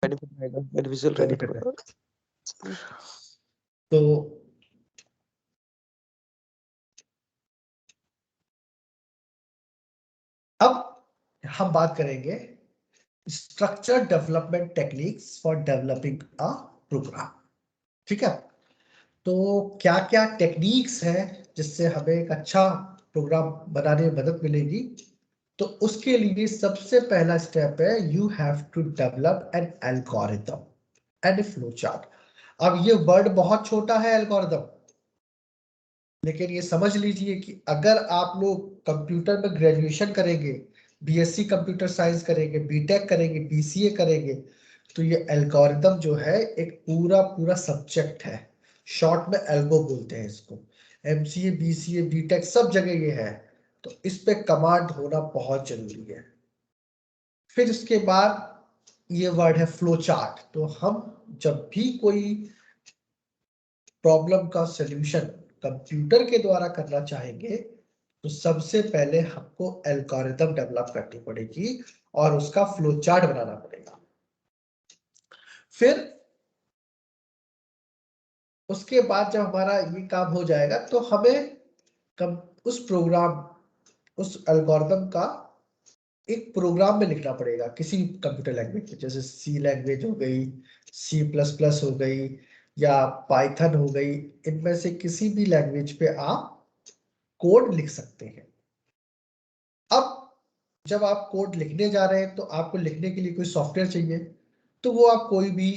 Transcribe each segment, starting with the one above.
Beneficial रहेगा। तो अब हम बात करेंगे structure development techniques for developing a program. ठीक है, तो क्या क्या टेक्निक्स है जिससे हमें एक अच्छा प्रोग्राम बनाने में मदद मिलेगी। तो उसके लिए सबसे पहला स्टेप है you have to develop an algorithm and flow chart. अब ये वर्ड बहुत छोटा है एल्गोरिथम, लेकिन ये समझ लीजिए कि अगर आप लोग कंप्यूटर में ग्रेजुएशन करेंगे, बीएससी कंप्यूटर साइंस करेंगे, बीटेक करेंगे, बीसीए करेंगे, तो ये एल्गोरिथम जो है एक पूरा पूरा सब्जेक्ट है। शॉर्ट में एल्गो बोलते हैं इसको। एमसीए, बीसीए, बीटेक सब जगह ये है। तो इस पे कमांड होना बहुत जरूरी है। फिर इसके बाद ये वर्ड है फ्लो चार्ट। तो हम जब भी कोई प्रॉब्लम का सॉल्यूशन कंप्यूटर के द्वारा करना चाहेंगे, तो सबसे पहले हमको एल्गोरिथम डेवलप करनी पड़ेगी और उसका फ्लो चार्ट बनाना पड़ेगा। फिर उसके बाद जब हमारा ये काम हो जाएगा, तो हमें उस एल्गोरिथम का एक प्रोग्राम में लिखना पड़ेगा किसी कंप्यूटर लैंग्वेज में, जैसे सी लैंग्वेज हो गई, सी प्लस प्लस हो गई, या पाइथन हो गई। इनमें से किसी भी लैंग्वेज पे आप कोड लिख सकते हैं। अब जब आप कोड लिखने जा रहे हैं, तो आपको लिखने के लिए कोई सॉफ्टवेयर चाहिए। तो वो आप कोई भी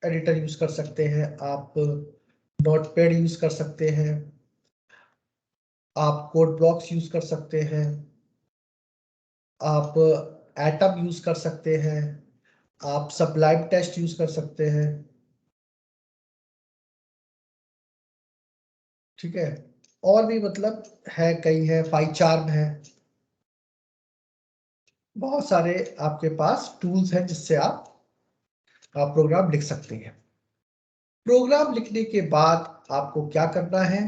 एडिटर यूज कर सकते हैं, आप नोटपैड यूज कर सकते हैं, आप कोड ब्लॉक्स यूज कर सकते हैं, आप एटम यूज कर सकते हैं, आप सबलाइम टेस्ट यूज कर सकते हैं। ठीक है, और भी मतलब है, कई है, पाइचार्म है, बहुत सारे आपके पास टूल्स हैं जिससे आप प्रोग्राम लिख सकते हैं। प्रोग्राम लिखने के बाद आपको क्या करना है,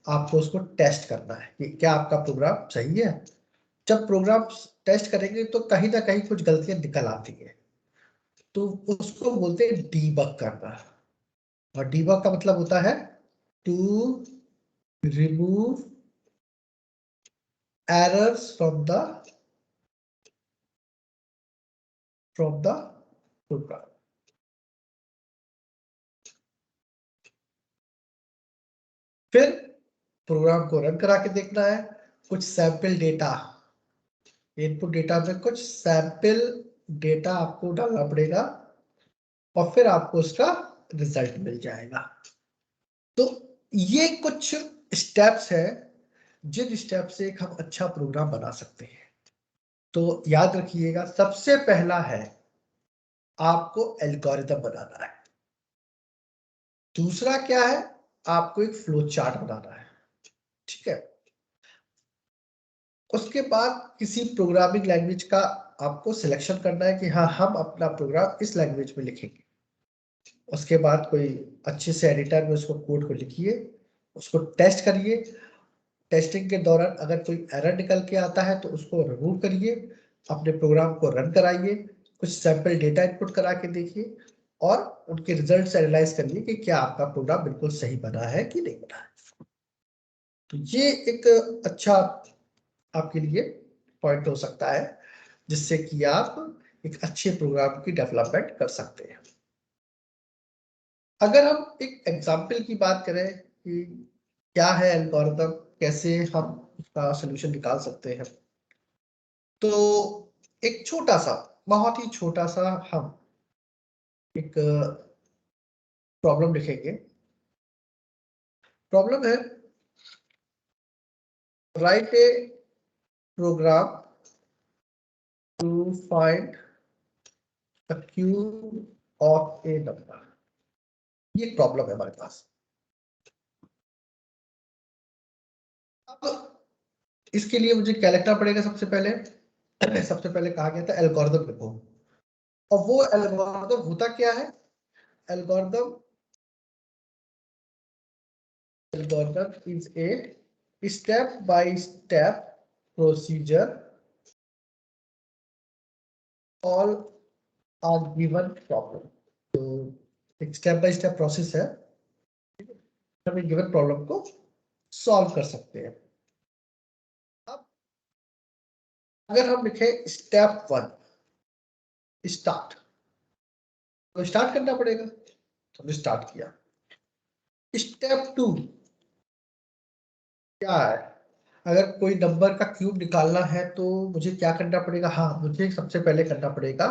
आपको उसको टेस्ट करना है कि क्या आपका प्रोग्राम सही है। जब प्रोग्राम टेस्ट करेंगे तो कहीं ना कहीं कुछ गलतियां निकल आती है, तो उसको बोलते हैं डीबग करना। और डीबग का मतलब होता है to remove errors from the program. फिर प्रोग्राम को रन करा के देखना है, कुछ सैंपल डेटा, इनपुट डेटा में कुछ सैंपल डेटा आपको डालना पड़ेगा और फिर आपको उसका रिजल्ट मिल जाएगा। तो ये कुछ स्टेप्स है जिन स्टेप से एक हम अच्छा प्रोग्राम बना सकते हैं। तो याद रखिएगा, सबसे पहला है आपको एल्गोरिथम बनाना है। दूसरा क्या है, आपको एक फ्लो चार्ट बनाना है। ठीक है, उसके बाद किसी प्रोग्रामिंग लैंग्वेज का आपको सिलेक्शन करना है कि हाँ, हम अपना प्रोग्राम इस लैंग्वेज में लिखेंगे। उसके बाद कोई अच्छे से एडिटर में उसको कोड को लिखिए, उसको टेस्ट करिए। टेस्टिंग के दौरान अगर कोई एरर निकल के आता है तो उसको रिमूव करिए, अपने प्रोग्राम को रन कराइए, कुछ सैंपल डेटा इनपुट करा के देखिए और उनके रिजल्ट से एनालाइज करिए कि क्या आपका प्रोग्राम बिल्कुल सही बना है कि नहीं बना है। तो ये एक अच्छा आपके लिए पॉइंट हो सकता है जिससे कि आप एक अच्छे प्रोग्राम की डेवलपमेंट कर सकते हैं। अगर हम एक एग्जाम्पल की बात करें कि क्या है एल्गोरिथम, कैसे हम उसका सोल्यूशन निकाल सकते हैं, तो एक छोटा सा, बहुत ही छोटा सा हम एक प्रॉब्लम लिखेंगे। प्रॉब्लम है, write a program to find the cube of a number. ये प्रॉब्लम है हमारे पास। अब इसके लिए मुझे क्या लिखना पड़ेगा, सबसे पहले कहा गया था एल्गोरिथम लिखो। और वो एल्गोरिथम होता क्या है, algorithm is a step by step procedure all are given problem. तो एक स्टेप बाय स्टेप प्रोसेस है, हम एक गिवन प्रॉब्लम को सॉल्व कर सकते हैं। अब अगर हम लिखे स्टेप 1 स्टार्ट, तो स्टार्ट करना पड़ेगा, तो हमने स्टार्ट किया। स्टेप 2 क्या है, अगर कोई नंबर का क्यूब निकालना है तो मुझे क्या करना पड़ेगा, हाँ मुझे सबसे पहले करना पड़ेगा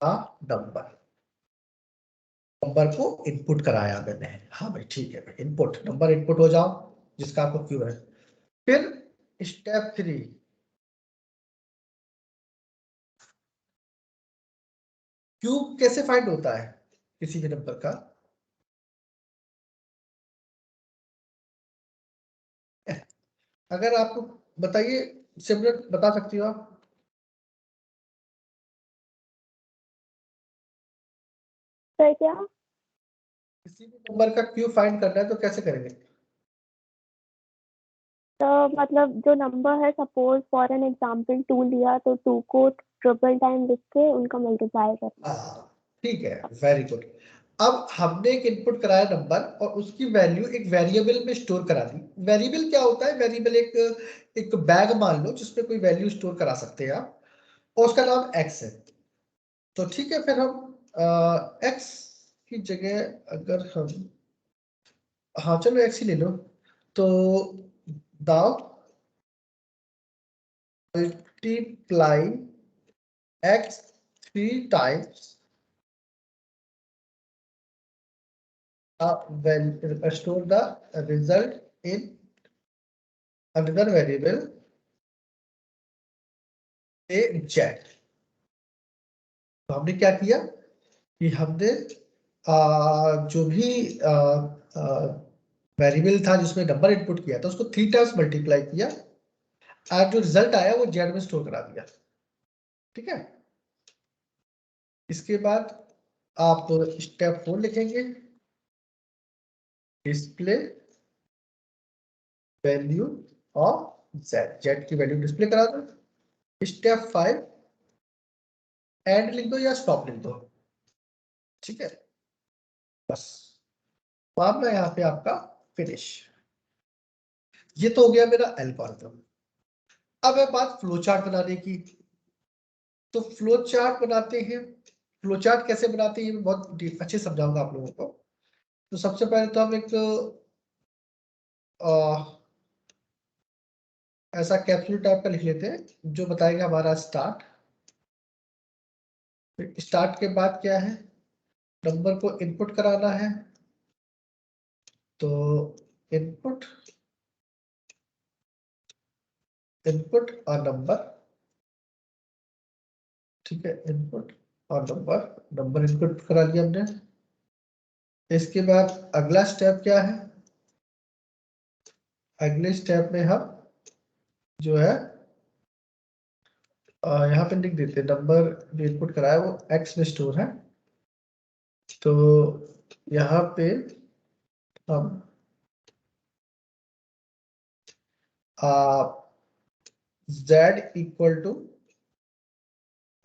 नंबर नंबर को इनपुट कराया मैंने, हाँ भाई ठीक है, इनपुट नंबर इनपुट हो जाओ जिसका आपको क्यूब है। फिर स्टेप 3 क्यूब कैसे फाइंड होता है किसी भी नंबर का, अगर आपको बताइए, सिमरन बता सकती हो आप? सर क्या? किसी भी नंबर का क्यूब फाइंड करना है तो कैसे करेंगे? तो मतलब जो नंबर है, सपोज फॉर एन एग्जांपल 2 लिया तो 2 को ट्रिपल टाइम लिख के उनका मल्टीप्लाई करना। ठीक है, वेरी गुड। अब हमने एक इनपुट कराया नंबर और उसकी वैल्यू एक वेरिएबल में स्टोर करा दी। वेरिएबल क्या होता है, वेरिएबल एक बैग मान लो जिसमें कोई वैल्यू स्टोर करा सकते हैं आप, और उसका नाम एक्स है। तो ठीक है, फिर हम एक्स की जगह अगर हम, हाँ चलो एक्स ही ले लो, तो दाव multiply x 3 times store the result in another variable a z। तो हमने क्या किया कि हमने जो भी वेरिएबल था जिसमें नंबर इनपुट किया था उसको 3 टाइम्स मल्टीप्लाई किया और जो रिजल्ट आया वो जेड में स्टोर करा दिया। ठीक है, इसके बाद आप स्टेप 4 लिखेंगे, display value of Z, Z की वैल्यू डिस्प्ले करा दो। स्टेप 5 एंड लिख दो या स्टॉप लिख दो। ठीक है, बस मामला यहाँ पे आपका फिनिश। ये तो हो गया मेरा एल्गोरिथम। अब है बात फ्लो चार्ट बनाने की। तो फ्लो चार्ट बनाते हैं, फ्लो चार्ट कैसे बनाते हैं ये मैं बहुत अच्छे समझाऊंगा आप लोगों को। तो सबसे पहले तो हम एक ऐसा कैप्सूल टाइप का लिख लेते हैं जो बताएगा हमारा स्टार्ट। स्टार्ट के बाद क्या है, नंबर को इनपुट कराना है, तो इनपुट इनपुट और नंबर। ठीक है, इनपुट और नंबर, नंबर इनपुट करा दिया हमने। इसके बाद अगला स्टेप क्या है, अगले स्टेप में हम जो है यहाँ पे लिख देते हैं नंबर जो इनपुट कराया वो एक्स में स्टोर है। तो यहाँ पे हम z equal to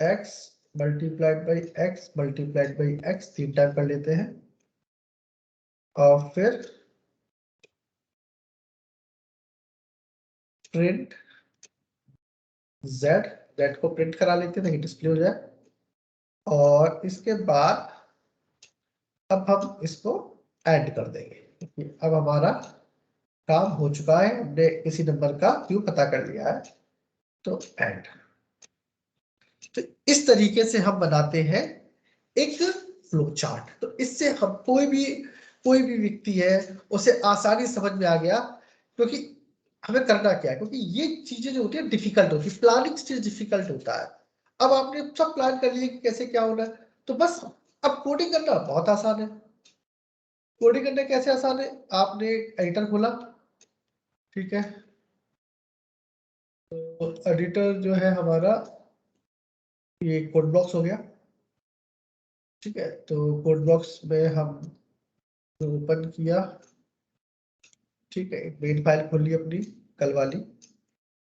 x multiplied by x multiplied by x 3 time कर लेते हैं, और फिर प्रिंट z, z को प्रिंट करा लेते हैं ताकि डिस्प्ले हो जाए। और इसके बाद अब हम इसको ऐड कर देंगे क्योंकि अब हमारा काम हो चुका है, हमने किसी नंबर का क्यूब पता कर लिया है। तो ऐड, तो इस तरीके से हम बनाते हैं एक फ्लो चार्ट। तो इससे हम कोई भी व्यक्ति है उसे आसानी समझ में आ गया, क्योंकि हमें करना क्या है, क्योंकि ये चीजें जो होती है डिफिकल्ट होती है, प्लानिंग स्टेज डिफिकल्ट होता है। अब आपने सब प्लान कर लिया कि कैसे क्या होना है, तो बस अब कोडिंग करना बहुत आसान है। कोडिंग करना कैसे आसान है, आपने एडिटर खोला, ठीक है, तो एडिटर जो है हमारा ये कोड ब्लॉक्स हो गया। ठीक है, तो कोड ब्लॉक्स में हम ओपन किया, ठीक है, एक मेन फाइल खोल ली अपनी कल वाली।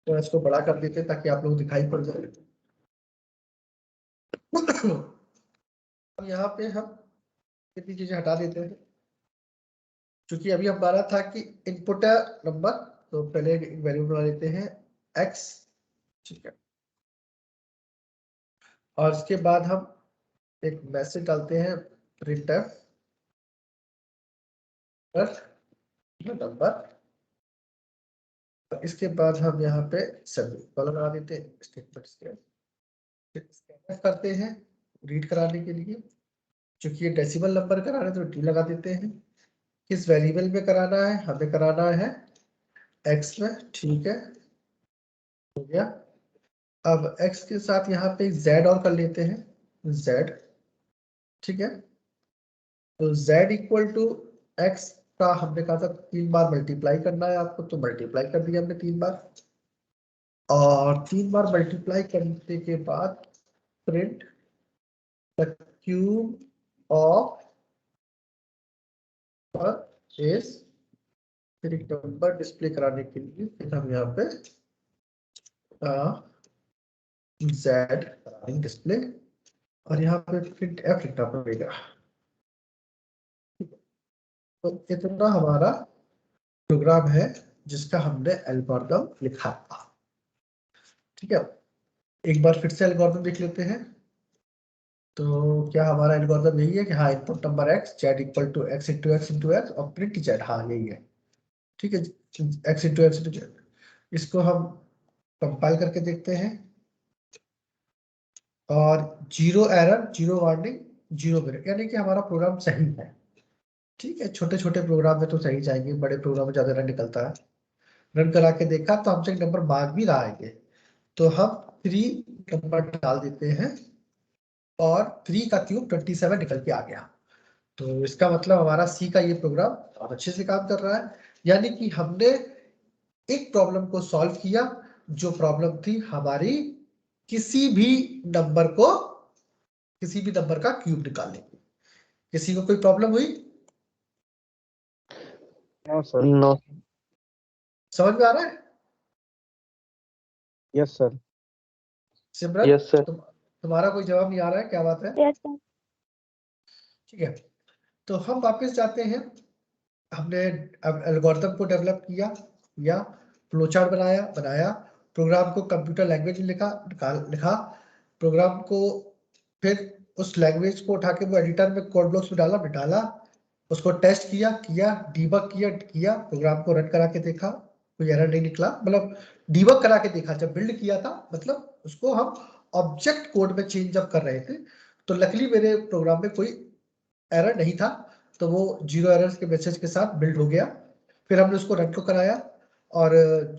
तो इसको बड़ा कर देते हैं ताकि आप लोग दिखाई पड़ जाए। अब यहाँ पे हम कितनी चीजें हटा देते हैं, क्योंकि अभी हमारा था कि इनपुट है नंबर, तो पहले एक वैल्यू बना लेते हैं x, ठीक है, और इसके बाद हम एक मैसेज डालते हैं printf नंबर, इसके बाद हम यहाँ पे सभी कॉलम लगा देते हैं, स्टेटमेंट्स के करते हैं रीड कराने के लिए, क्योंकि ये डेसिमल नंबर कराना है तो डी लगा देते हैं। किस वेरिएबल में कराना है, हमें कराना है x में, ठीक है, हो गया। अब x के साथ यहाँ पे z और कर लेते हैं z, ठीक है, तो z इक्वल टू x का हमने कहा था 3 बार मल्टीप्लाई करना है आपको, तो मल्टीप्लाई कर दिया हमने 3 बार, और 3 बार मल्टीप्लाई करने के बाद प्रिंट द क्यूब ऑफ इस, फिर एक नंबर डिस्प्ले कराने के लिए फिर हम यहाँ पे z डिस्प्ले, और यहाँ पे प्रिंट f लिखना पड़ेगा। तो इतना हमारा प्रोग्राम है जिसका हमने एल्गोरिथम लिखा था, ठीक है। एक बार फिर से एल्गोरिथम देख लेते हैं। तो क्या हमारा एल्गोरिथम यही है कि हाँ, input number x, z equal to x into x और प्रिंट z, हाँ यही है, ठीक है, x इंटू z। इसको हम कंपाइल करके देखते हैं, और zero error, zero warning, zero minute, यानी कि हमारा प्रोग्राम सही है, ठीक है। छोटे छोटे प्रोग्राम में तो सही जाएंगे, बड़े प्रोग्राम में ज्यादा रन निकलता है। रन करा के देखा तो हमसे नंबर मांग भी रहा है, तो हम 3 नंबर डाल देते हैं और 3 का क्यूब 27 निकल के आ गया। तो इसका मतलब हमारा सी का ये प्रोग्राम बहुत अच्छे से काम कर रहा है, यानी कि हमने एक प्रॉब्लम को सॉल्व किया, जो प्रॉब्लम थी हमारी किसी भी नंबर का क्यूब निकालने की। किसी को कोई प्रॉब्लम हुई? No sir. नो। समझ में आ रहा है? Yes sir. Simran, yes sir. तुम्हारा कोई जवाब नहीं आ रहा है, क्या बात है? Yes sir. ठीक है, तो हम वापस जाते हैं। हमने एल्गोरिथम को डेवलप किया, या फ्लोचार्ट बनाया, प्रोग्राम को कंप्यूटर लैंग्वेज में लिखा प्रोग्राम को, फिर उस लैंग्वेज को उठा के वो एडिटर में कोड ब्लॉक्स में डाला, उसको टेस्ट किया, डीबग किया, प्रोग्राम को रन करा के देखा, कोई एरर नहीं निकला, मतलब डीबग करा के देखा। जब बिल्ड किया था, मतलब उसको हम ऑब्जेक्ट कोड में चेंज जब कर रहे थे, तो लकीली मेरे प्रोग्राम में कोई एरर नहीं था, तो वो 0 एरर्स के मैसेज के साथ बिल्ड हो गया। फिर हमने उसको रन को कराया, और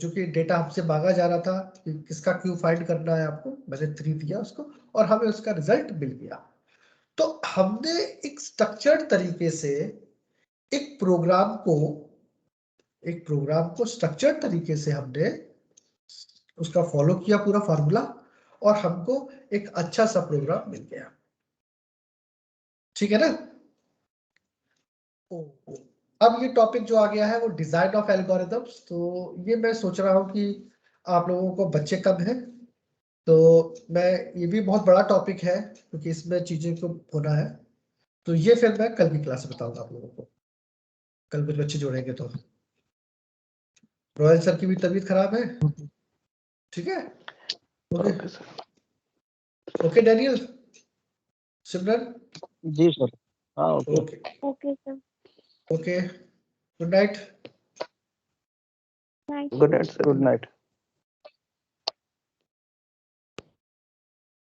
जो कि डेटा हमसे मांगा जा रहा था कि किसका क्यू फाइंड करना है आपको, मैंने 3 दिया उसको, और हमें उसका रिजल्ट मिल गया। तो हमने एक स्ट्रक्चर्ड तरीके से एक प्रोग्राम को स्ट्रक्चर्ड तरीके से हमने उसका फॉलो किया पूरा फार्मूला, और हमको एक अच्छा सा प्रोग्राम मिल गया, ठीक है ना। अब ये टॉपिक जो आ गया है वो डिजाइन ऑफ एल्गोरिथम्स। तो ये मैं सोच रहा हूँ कि आप लोगों को बच्चे कम हैं, तो मैं, ये भी बहुत बड़ा टॉपिक है क्योंकि इसमें चीजें को होना है, तो ये फिर मैं कल की क्लास में बताऊंगा आप लोगों को। कल कुछ बच्चे जोड़ेंगे तो। रॉयल सर की भी तबीयत खराब है, ठीक है। Okay sir. ओके डैनियल, सिमरन। जी सर। हाँ okay. Okay sir. Okay, good night. Night. Good night sir. Good night.